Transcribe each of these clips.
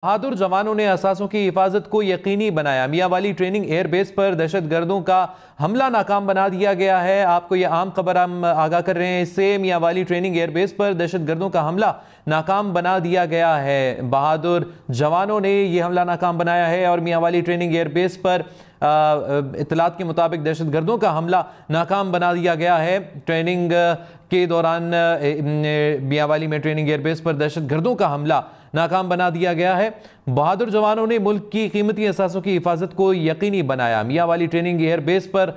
بہادر جوانوں نے اثاثوں کی حفاظت کو یقینی بنایا۔ میاں والی ٹریننگ ایئر بیس پر دہشت گردوں کا حملہ ناکام بنا دیا گیا ہے۔ آپ کو یہ عام خبر ہم آگاہ کر رہے ہیں اس سے۔ میاں والی ٹریننگ ایئر بیس پر دہشت گردوں کا حملہ ناکام بنا دیا گیا ہے۔ بہادر جوانوں نے یہ حملہ ناکام بنایا ہے اور میاں والی ٹریننگ ایئر بیس پر اطلاعات کے مطابق دہشت گردوں کا حملہ ناکام بنا دیا گیا ہے۔ ٹریننگ کے دوران میاں والی میں ٹریننگ ایئر بیس پر دہشت گردوں کا حملہ ناکام بنا دیا گیا ہے۔ بہادر جوانوں نے ملک کی قیمتی اثاثوں کی حفاظت کو یقینی بنایا۔ میاں والی ٹریننگ ایئر بیس پر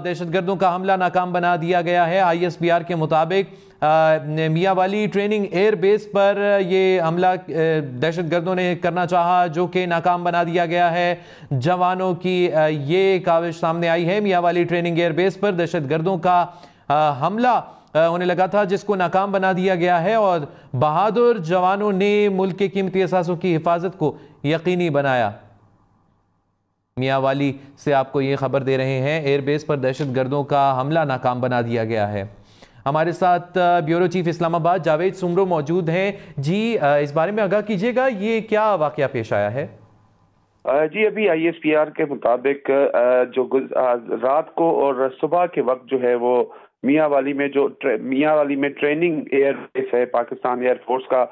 دہشت گردوں کا حملہ ناکام بنا دیا گیا ہے۔ آئی ایس پی آر کے مطابق میاں والی ٹریننگ ایئر بیس پر یہ حملہ دہشت گردوں نے کرنا چاہا جو کہ ناکام بنا دیا گیا ہے۔ جوانوں کی یہ کاوش سامنے آئی ہے۔ میاں والی ٹریننگ ایئر بیس پر دہشت گردوں کا حملہ ہونے لگا تھا جس کو ناکام بنا دیا گیا ہے اور بہادر جوانوں نے ملک کے قیمتی اثاثوں کی حفاظت کو یقینی بنایا۔ میاں والی سے آپ کو یہ خبر دے رہے ہیں، ایئر بیس پر دہشت گردوں کا حملہ ناکام بنا دیا گیا ہے۔ ہمارے ساتھ بیورو چیف اسلام آباد جاوید سمرو موجود ہیں۔ جی اس بارے میں آگاہ کیجیے گا، یہ کیا واقعہ پیش آیا ہے؟ جی ابھی آئی ایس پی آر کے مطابق جو رات کو اور صبح کے وقت جو ہے وہ میاں والی میں ٹریننگ ایئر بیس ہے پاکستان ایئر فورس کا،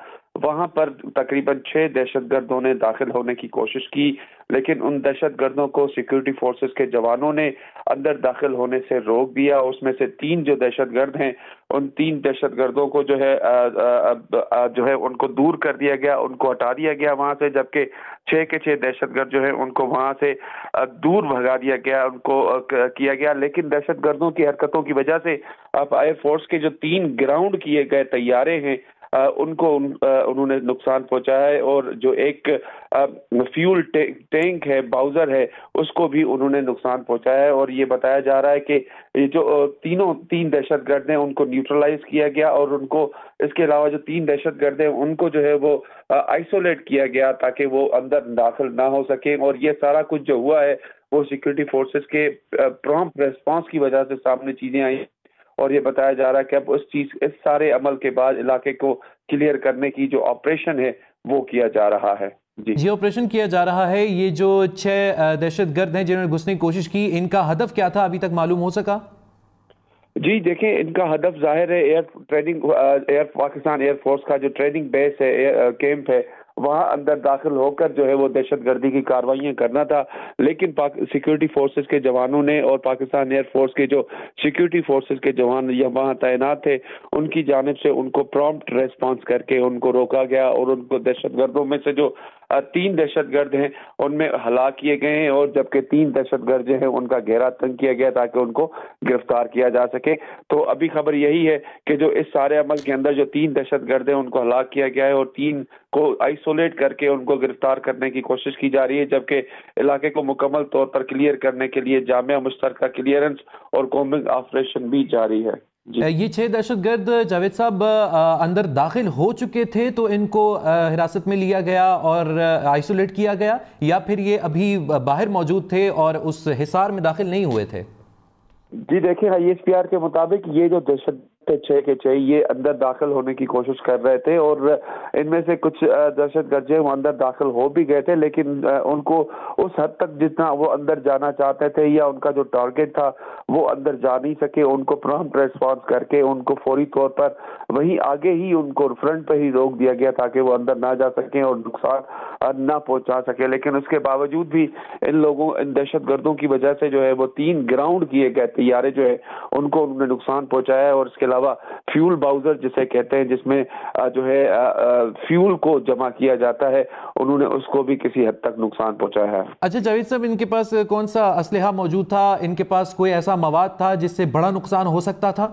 وہاں پر تقریباً 6 دہشت گردوں نے داخل ہونے کی کوشش کی، لیکن ان دہشت گردوں کو سیکیورٹی فورسز کے جوانوں نے اندر داخل ہونے سے روک دیا۔ اس میں سے 3 جو دہشت گرد ہیں، ان 3 دہشت گردوں کو جو ہے ان کو دور کر دیا گیا، ان کو ہٹا دیا گیا وہاں سے، جبکہ 6 کے 6 دہشت گرد جو ہے ان کو وہاں سے دور بھگا دیا گیا، ان کو کیا گیا۔ لیکن دہشت گردوں کی حرکتوں کی وجہ سے اب ایئر فورس کے جو 3 گراؤنڈ کیے گئے طیارے ہیں ان کو انہوں نے نقصان پہنچایا ہے، اور جو ایک فیول ٹینک ہے باؤزر ہے اس کو بھی انہوں نے نقصان پہنچایا ہے، اور یہ بتایا جا رہا ہے کہ یہ جو 3 دہشت گرد ہیں ان کو نیوٹرلائز کیا گیا، اور ان کو اس کے علاوہ جو 3 دہشت گرد ہیں ان کو جو ہے وہ آئسولیٹ کیا گیا تاکہ وہ اندر داخل نہ ہو سکیں، اور یہ سارا کچھ جو ہوا ہے وہ سیکورٹی فورسز کے پرومپٹ ریسپانس کی وجہ سے سامنے چیزیں آئی، اور یہ بتایا جا رہا ہے کہ اب اس سارے عمل کے بعد علاقے کو کلیئر کرنے کی جو آپریشن ہے وہ کیا جا رہا ہے۔ جی آپریشن کیا جا رہا ہے۔ یہ جو 6 دہشت گرد ہیں جنہوں نے گھسنے کی کوشش کی، ان کا ہدف کیا تھا، ابھی تک معلوم ہو سکا؟ جی دیکھیں، ان کا ہدف ظاہر ہے پاکستان ایئر فورس کا جو ٹریننگ بیس ہے، کیمپ ہے، وہاں اندر داخل ہو کر جو ہے وہ دہشت گردی کی کارروائیاں کرنا تھا، لیکن سیکورٹی فورسز کے جوانوں نے اور پاکستان ایئر فورس کے جو سیکورٹی فورسز کے جوان وہاں تعینات تھے ان کی جانب سے ان کو پرومپٹ ریسپانس کر کے ان کو روکا گیا، اور ان کو دہشت گردوں میں سے جو 3 دہشت گرد ہیں ان میں ہلاک کیے گئے ہیں، اور جبکہ 3 دہشت گرد جو ہیں ان کا گھیرا تنگ کیا گیا تاکہ ان کو گرفتار کیا جا سکے۔ تو ابھی خبر یہی ہے کہ جو اس سارے عمل کے اندر جو 3 دہشت گرد ہیں ان کو ہلاک کیا گیا ہے، اور 3 کو آئسولیٹ کر کے ان کو گرفتار کرنے کی کوشش کی جا رہی ہے، جبکہ علاقے کو مکمل طور پر کلیئر کرنے کے لیے جامع مشترکہ کلیئرنس اور کومبنگ آپریشن بھی جاری ہے۔ یہ 6 دہشت گرد جاوید صاحب اندر داخل ہو چکے تھے تو ان کو حراست میں لیا گیا اور آئسولیٹ کیا گیا، یا پھر یہ ابھی باہر موجود تھے اور اس حصار میں داخل نہیں ہوئے تھے؟ جی دیکھیں، آئی ایس پی آر کے مطابق یہ جو دہشت 6 کے 6 یہ اندر داخل ہونے کی کوشش کر رہے تھے، اور ان میں سے کچھ دہشت گرد وہ اندر داخل ہو بھی گئے تھے، لیکن ان کو اس حد تک جتنا وہ اندر جانا چاہتے تھے یا ان کا جو ٹارگٹ تھا وہ اندر جا نہیں سکے۔ ان کو پرومپٹ ریسپانس کر کے ان کو فوری طور پر وہیں آگے ہی ان کو فرنٹ پہ ہی روک دیا گیا تاکہ وہ اندر نہ جا سکیں اور نقصان نہ پہنچا سکے، لیکن اس کے باوجود بھی ان دہشت گردوں کی وجہ سے جو ہے وہ 3 گراؤنڈ کیے گئے طیارے جو ہے ان کو انہوں نے نقصان پہنچایا ہے، اور اس کے علاوہ فیول باؤزر جسے کہتے ہیں جس میں جو ہے فیول کو جمع کیا جاتا ہے، انہوں نے اس کو بھی کسی حد تک نقصان پہنچایا ہے۔ اچھا جاوید صاحب، ان کے پاس کون سا اسلحہ موجود تھا؟ ان کے پاس کوئی ایسا مواد تھا جس سے بڑا نقصان ہو سکتا تھا؟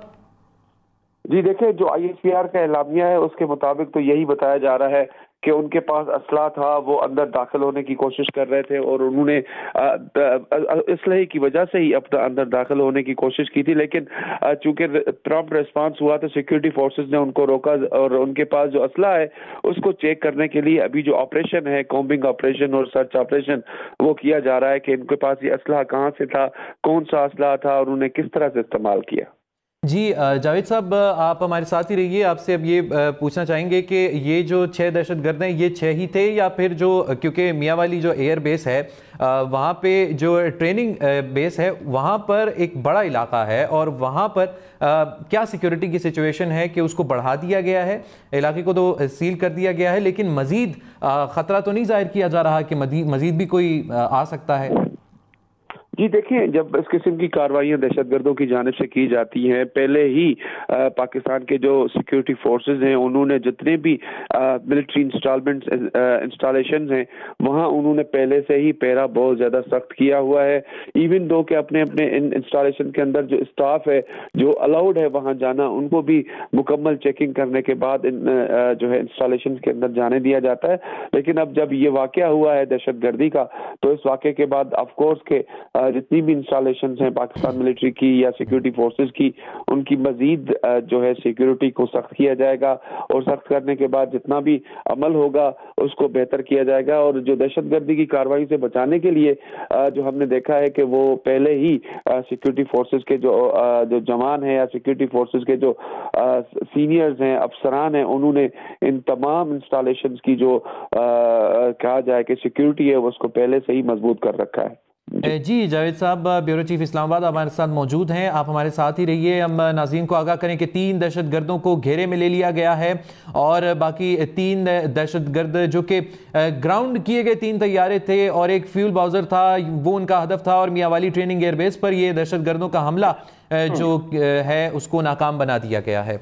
جی دیکھیں، جو آئی ایس پی آر کا اعلامیہ ہے اس کے مطابق تو یہی بتایا جا رہا ہے کہ ان کے پاس اسلحہ تھا، وہ اندر داخل ہونے کی کوشش کر رہے تھے، اور انہوں نے اسلحے کی وجہ سے ہی اپنا اندر داخل ہونے کی کوشش کی تھی، لیکن چونکہ پراپٹ ریسپانس ہوا تو سیکورٹی فورسز نے ان کو روکا، اور ان کے پاس جو اسلحہ ہے اس کو چیک کرنے کے لیے ابھی جو آپریشن ہے، کومبنگ آپریشن اور سرچ آپریشن، وہ کیا جا رہا ہے کہ ان کے پاس یہ اسلحہ کہاں سے تھا، کون سا اسلحہ تھا اور انہوں نے کس طرح سے استعمال کیا۔ جی جاوید صاحب آپ ہمارے ساتھ ہی رہیے. آپ سے اب یہ پوچھنا چاہیں گے کہ یہ جو 6 دہشت گرد ہیں یہ 6 ہی تھے یا پھر جو کیونکہ میاں والی جو ایئر بیس ہے وہاں پہ جو ٹریننگ بیس ہے وہاں پر ایک بڑا علاقہ ہے اور وہاں پر کیا سیکیورٹی کی سچویشن ہے کہ اس کو بڑھا دیا گیا ہے, علاقے کو تو سیل کر دیا گیا ہے, لیکن مزید خطرہ تو نہیں ظاہر کیا جا رہا کہ مزید بھی کوئی آ سکتا ہے؟ جی دیکھیں, جب اس قسم کی کارروائیاں دہشت گردوں کی جانب سے کی جاتی ہیں, پہلے ہی پاکستان کے جو سیکیورٹی فورسز ہیں انہوں نے جتنے بھی ملٹری انسٹالیشنز ہیں وہاں انہوں نے پہلے سے ہی پیرا بہت زیادہ سخت کیا ہوا ہے. ایون دو کہ اپنے انسٹالیشن کے اندر جو اسٹاف ہے جو الاؤڈ ہے وہاں جانا, ان کو بھی مکمل چیکنگ کرنے کے بعد جو ہے انسٹالیشن کے اندر جانے دیا جاتا ہے. لیکن اب جب یہ واقعہ ہوا ہے دہشت گردی کا, تو اس واقعے کے بعد آف کورس کے جتنی بھی انسٹالیشنز ہیں پاکستان ملٹری کی یا سیکیورٹی فورسز کی, ان کی مزید جو ہے سیکیورٹی کو سخت کیا جائے گا, اور سخت کرنے کے بعد جتنا بھی عمل ہوگا اس کو بہتر کیا جائے گا. اور جو دہشت گردی کی کارروائی سے بچانے کے لیے جو ہم نے دیکھا ہے کہ وہ پہلے ہی سیکیورٹی فورسز کے جو جوان ہیں یا سیکیورٹی فورسز کے جو سینئرز ہیں, افسران ہیں, انہوں نے ان تمام انسٹالیشنز کی جو کہا جائے کہ سیکیورٹی ہے اس کو پہلے سے ہی مضبوط کر رکھا ہے. جی جاوید صاحب بیورو چیف اسلام آباد ہمارے ساتھ موجود ہیں, آپ ہمارے ساتھ ہی رہیے. ہم ناظرین کو آگاہ کریں کہ 3 دہشت گردوں کو گھیرے میں لے لیا گیا ہے اور باقی 3 دہشت گرد جو کہ گراؤنڈ کیے گئے 3 طیارے تھے اور ایک فیول باؤزر تھا, وہ ان کا ہدف تھا, اور میاں والی ٹریننگ ایئر بیس پر یہ دہشت گردوں کا حملہ جو ہے اس کو ناکام بنا دیا گیا ہے.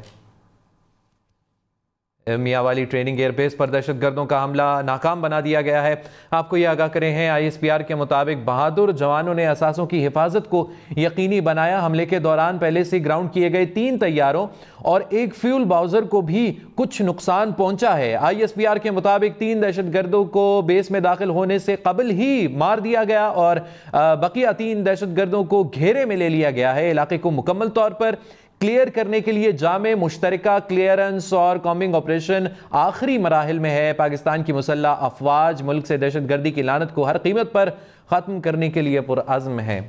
میاں والی ٹریننگ ایئر بیس پر دہشت گردوں کا حملہ ناکام بنا دیا گیا ہے. آپ کو یہ آگاہ کریں ہیں ISPR کے مطابق بہادر جوانوں نے اثاثوں کی حفاظت کو یقینی بنایا. حملے کے دوران پہلے سے گراؤنڈ کیے گئے 3 طیاروں اور ایک فیول باؤزر کو بھی کچھ نقصان پہنچا ہے. ISPR کے مطابق 3 دہشت گردوں کو بیس میں داخل ہونے سے قبل ہی مار دیا گیا اور بقیہ 3 دہشت گردوں کو گھیرے میں لے لیا گیا ہے. علاقے کو مکمل طور پر کلیئر کرنے کے لیے جامع مشترکہ کلیئرنس اور کامبنگ آپریشن آخری مراحل میں ہے. پاکستان کی مسلح افواج ملک سے دہشت گردی کی لعنت کو ہر قیمت پر ختم کرنے کے لیے پرعزم ہے.